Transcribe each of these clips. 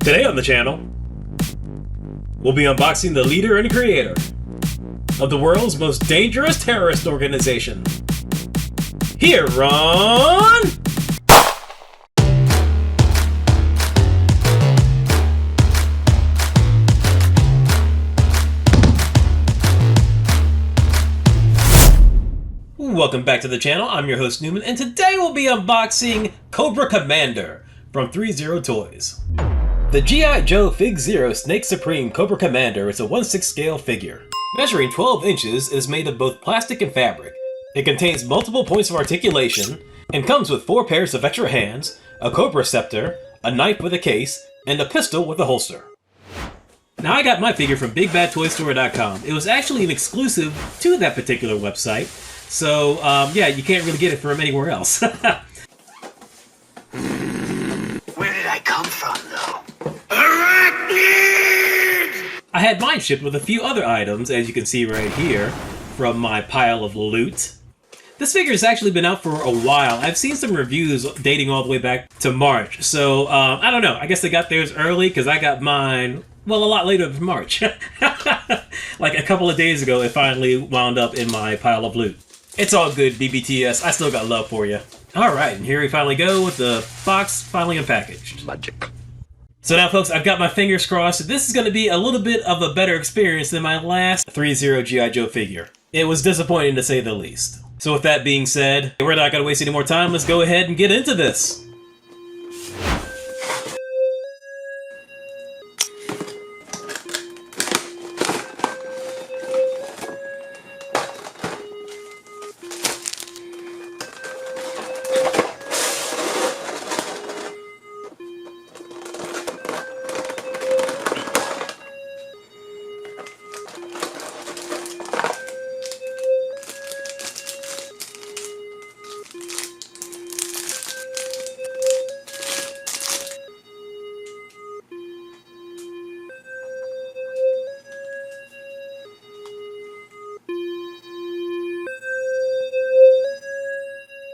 Today on the channel, we'll be unboxing the leader and creator of the world's most dangerous terrorist organization. Here on... Welcome back to the channel. I'm your host Newman, and today we'll be unboxing Cobra Commander from threezero Toys. The G.I. Joe Fig Zero Snake Supreme Cobra Commander is a 1/6 scale figure. Measuring 12 inches, it is made of both plastic and fabric. It contains multiple points of articulation and comes with 4 pairs of extra hands, a Cobra scepter, a knife with a case, and a pistol with a holster. Now I got my figure from bigbadtoystore.com. It was actually an exclusive to that particular website, so yeah, you can't really get it from anywhere else. Where did I come from, though? I had mine shipped with a few other items, as you can see right here, from my pile of loot. This figure has actually been out for a while. I've seen some reviews dating all the way back to March, so I don't know. I guess they got theirs early, because I got mine, well, a lot later than March. Like a couple of days ago, it finally wound up in my pile of loot. It's all good, BBTS. I still got love for you. Alright, and here we finally go with the box finally unpackaged. Magic. So now, folks, I've got my fingers crossed. This is going to be a little bit of a better experience than my last threezero G.I. Joe figure. It was disappointing to say the least. So with that being said, we're not going to waste any more time. Let's go ahead and get into this.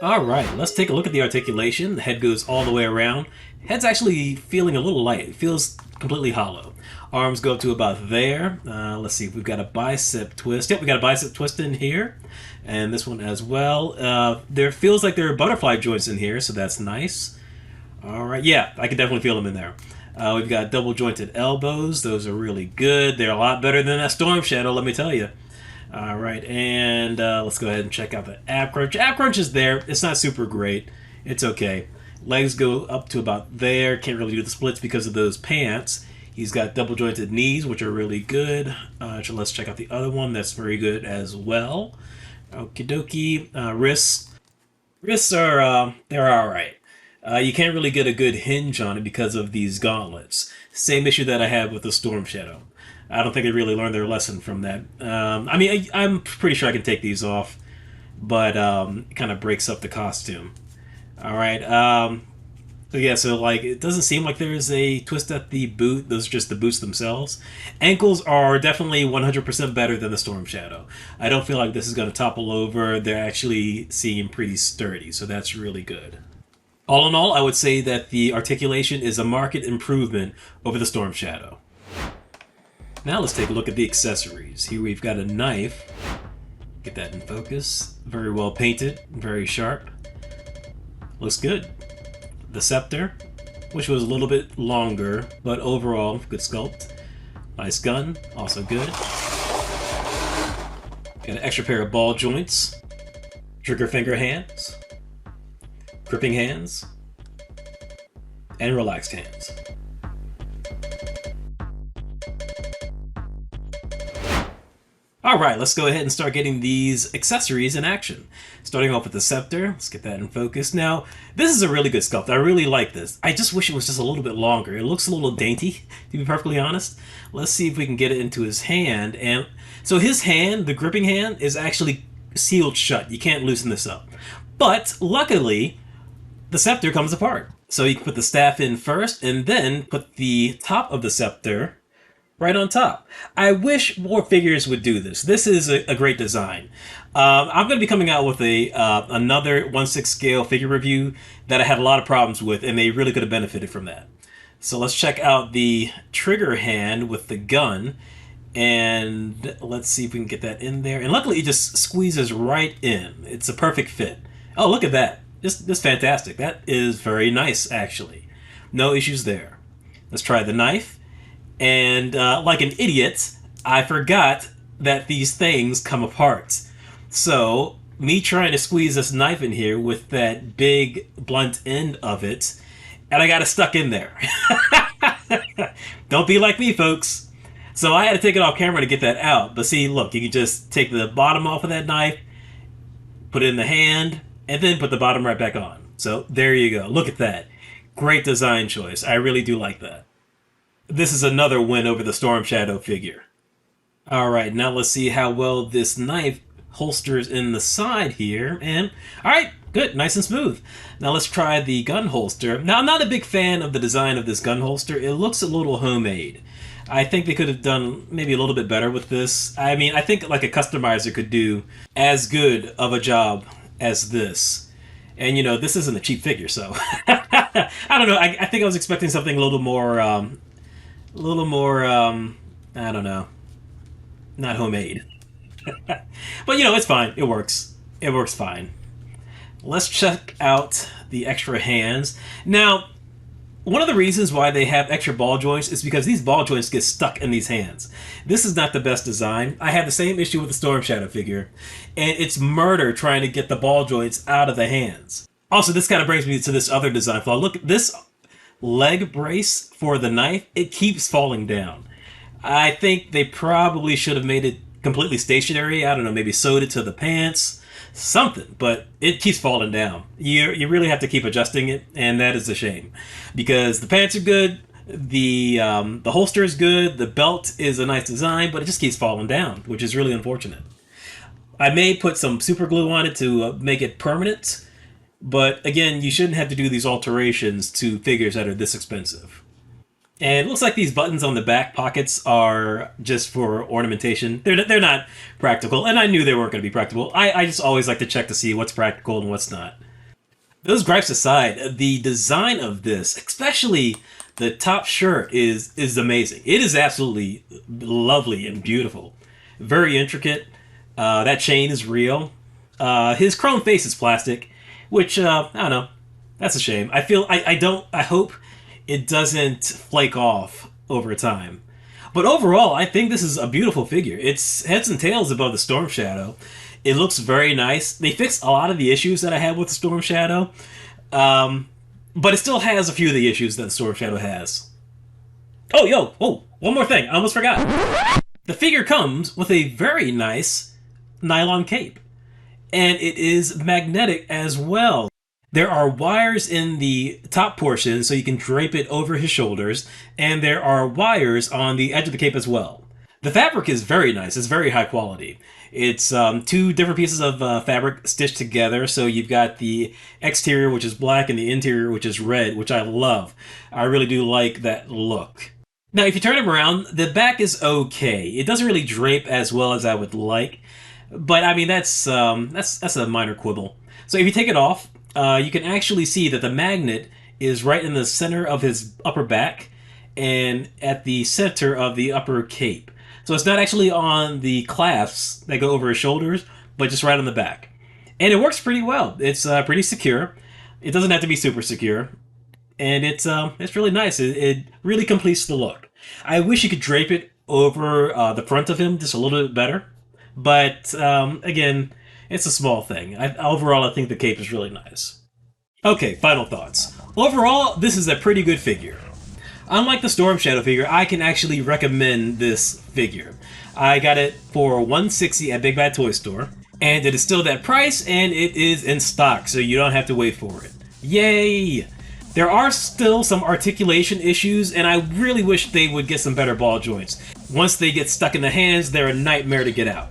Alright, let's take a look at the articulation. The head goes all the way around. Head's actually feeling a little light. It feels completely hollow. Arms go up to about there. Let's see, we've got a bicep twist. Yep, we got a bicep twist in here. And this one as well. There feels like there are butterfly joints in here, so that's nice. Alright, yeah, I can definitely feel them in there. We've got double jointed elbows. Those are really good. They're a lot better than that Storm Shadow, let me tell you. Alright, and let's go ahead and check out the ab crunch. Ab crunch is there. It's not super great. It's okay. Legs go up to about there. Can't really do the splits because of those pants. He's got double jointed knees, which are really good. So let's check out the other one. That's very good as well. Okie dokie. Wrists. Wrists are, they're alright. You can't really get a good hinge on it because of these gauntlets. Same issue that I had with the Storm Shadow. I don't think they really learned their lesson from that. I mean, I'm pretty sure I can take these off, but it kind of breaks up the costume. Alright, so yeah, so like, it doesn't seem like there's a twist at the boot. Those are just the boots themselves. Ankles are definitely 100% better than the Storm Shadow. I don't feel like this is going to topple over. They actually seem pretty sturdy, so that's really good. All in all, I would say that the articulation is a marked improvement over the Storm Shadow. Now let's take a look at the accessories. Here we've got a knife. Get that in focus. Very well painted, very sharp. Looks good. The scepter, which was a little bit longer, but overall, good sculpt. Nice gun, also good. Got an extra pair of ball joints. Trigger finger hands. Gripping hands. And relaxed hands. Alright, let's go ahead and start getting these accessories in action. Starting off with the scepter, let's get that in focus. Now, this is a really good sculpt. I really like this. I just wish it was just a little bit longer. It looks a little dainty, to be perfectly honest. Let's see if we can get it into his hand. And so his hand, the gripping hand, is actually sealed shut. You can't loosen this up. But, luckily, the scepter comes apart. So you can put the staff in first, and then put the top of the scepter right on top. I wish more figures would do this. This is a great design. I'm going to be coming out with another 1/6 scale figure review that I had a lot of problems with, and they really could have benefited from that. So let's check out the trigger hand with the gun. And let's see if we can get that in there. And luckily it just squeezes right in. It's a perfect fit. Oh, look at that. Just fantastic. That is very nice, actually. No issues there. Let's try the knife. And like an idiot, I forgot that these things come apart. So me trying to squeeze this knife in here with that big blunt end of it, and I got it stuck in there. Don't be like me, folks. So I had to take it off camera to get that out. But see, look, you can just take the bottom off of that knife, put it in the hand, and then put the bottom right back on. So there you go. Look at that. Great design choice. I really do like that. This is another win over the Storm Shadow figure. Alright, now let's see how well this knife holsters in the side here. And, alright, good, nice and smooth. Now let's try the gun holster. Now, I'm not a big fan of the design of this gun holster. It looks a little homemade. I think they could have done maybe a little bit better with this. I mean, I think like a customizer could do as good of a job as this. And, you know, this isn't a cheap figure, so... I don't know, I think I was expecting something a little more, I don't know, not homemade. But, you know, it's fine. It works. It works fine. Let's check out the extra hands. Now, one of the reasons why they have extra ball joints is because these ball joints get stuck in these hands. This is not the best design. I have the same issue with the Storm Shadow figure, and it's murder trying to get the ball joints out of the hands. Also, this kind of brings me to this other design flaw. Look, this leg brace for the knife, it keeps falling down. I think they probably should have made it completely stationary. I don't know, maybe sewed it to the pants, something, but it keeps falling down. You really have to keep adjusting it, and that is a shame. Because the pants are good, the holster is good, the belt is a nice design, but it just keeps falling down, which is really unfortunate. I may put some super glue on it to make it permanent, but again, you shouldn't have to do these alterations to figures that are this expensive. And it looks like these buttons on the back pockets are just for ornamentation. They're not practical, and I knew they weren't going to be practical. I just always like to check to see what's practical and what's not. Those gripes aside, the design of this, especially the top shirt, is amazing. It is absolutely lovely and beautiful. Very intricate. That chain is real. His chrome face is plastic, which, I don't know. That's a shame. I hope it doesn't flake off over time. But overall, I think this is a beautiful figure. It's heads and tails above the Storm Shadow. It looks very nice. They fixed a lot of the issues that I had with the Storm Shadow, but it still has a few of the issues that the Storm Shadow has. Oh, one more thing. I almost forgot. The figure comes with a very nice nylon cape, and it is magnetic as well. There are wires in the top portion so you can drape it over his shoulders, and there are wires on the edge of the cape as well. The fabric is very nice. It's very high quality. It's two different pieces of fabric stitched together, so you've got the exterior, which is black, and the interior, which is red, which I love. I really do like that look. Now, if you turn him around, the back is okay. It doesn't really drape as well as I would like, but I mean, that's a minor quibble. So if you take it off, you can actually see that the magnet is right in the center of his upper back and at the center of the upper cape. So it's not actually on the clasps that go over his shoulders, but just right on the back. And it works pretty well. It's pretty secure. It doesn't have to be super secure. And it's really nice. It really completes the look. I wish you could drape it over the front of him just a little bit better. But again, it's a small thing. Overall, I think the cape is really nice. Okay, final thoughts. Overall, this is a pretty good figure. Unlike the Storm Shadow figure, I can actually recommend this figure. I got it for $160 at BigBagToyStore, and it is still that price, and it is in stock, so you don't have to wait for it. Yay! There are still some articulation issues, and I really wish they would get some better ball joints. Once they get stuck in the hands, they're a nightmare to get out.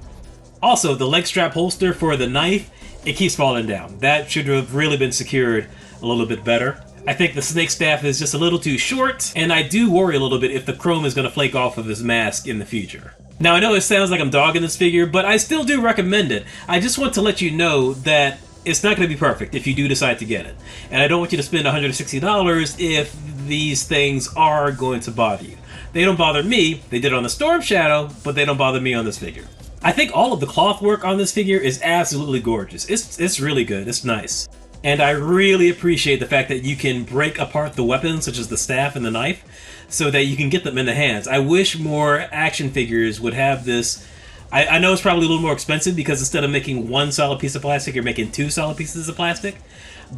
Also, the leg strap holster for the knife, it keeps falling down. That should have really been secured a little bit better. I think the snake staff is just a little too short, and I do worry a little bit if the chrome is going to flake off of his mask in the future. Now, I know it sounds like I'm dogging this figure, but I still do recommend it. I just want to let you know that it's not going to be perfect if you do decide to get it. And I don't want you to spend $160 if these things are going to bother you. They don't bother me. They did on the Storm Shadow, but they don't bother me on this figure. I think all of the cloth work on this figure is absolutely gorgeous. It's really good. It's nice. And I really appreciate the fact that you can break apart the weapons, such as the staff and the knife, so that you can get them in the hands. I wish more action figures would have this. I know it's probably a little more expensive because instead of making one solid piece of plastic, you're making two solid pieces of plastic.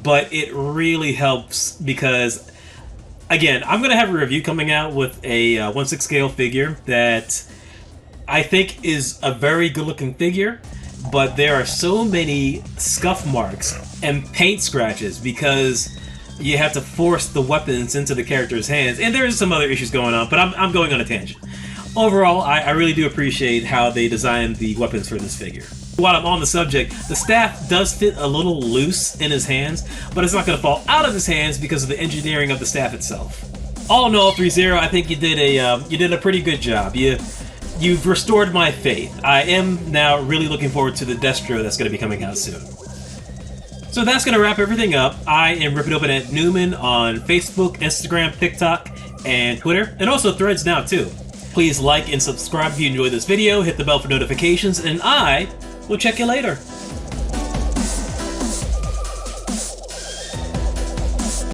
But it really helps because, again, I'm going to have a review coming out with a 1/6 scale figure that I think is a very good looking figure, but there are so many scuff marks and paint scratches because you have to force the weapons into the character's hands, and there's some other issues going on, but I'm going on a tangent. Overall, I really do appreciate how they designed the weapons for this figure. While I'm on the subject, the staff does fit a little loose in his hands, but it's not going to fall out of his hands because of the engineering of the staff itself. All in all, threezero, I think you did a pretty good job. You've restored my faith. I am now really looking forward to the Destro that's going to be coming out soon. So that's going to wrap everything up. I am Rip It Open at Newman on Facebook, Instagram, TikTok, and Twitter, and also Threads now too. Please like and subscribe if you enjoyed this video, hit the bell for notifications, and I will check you later.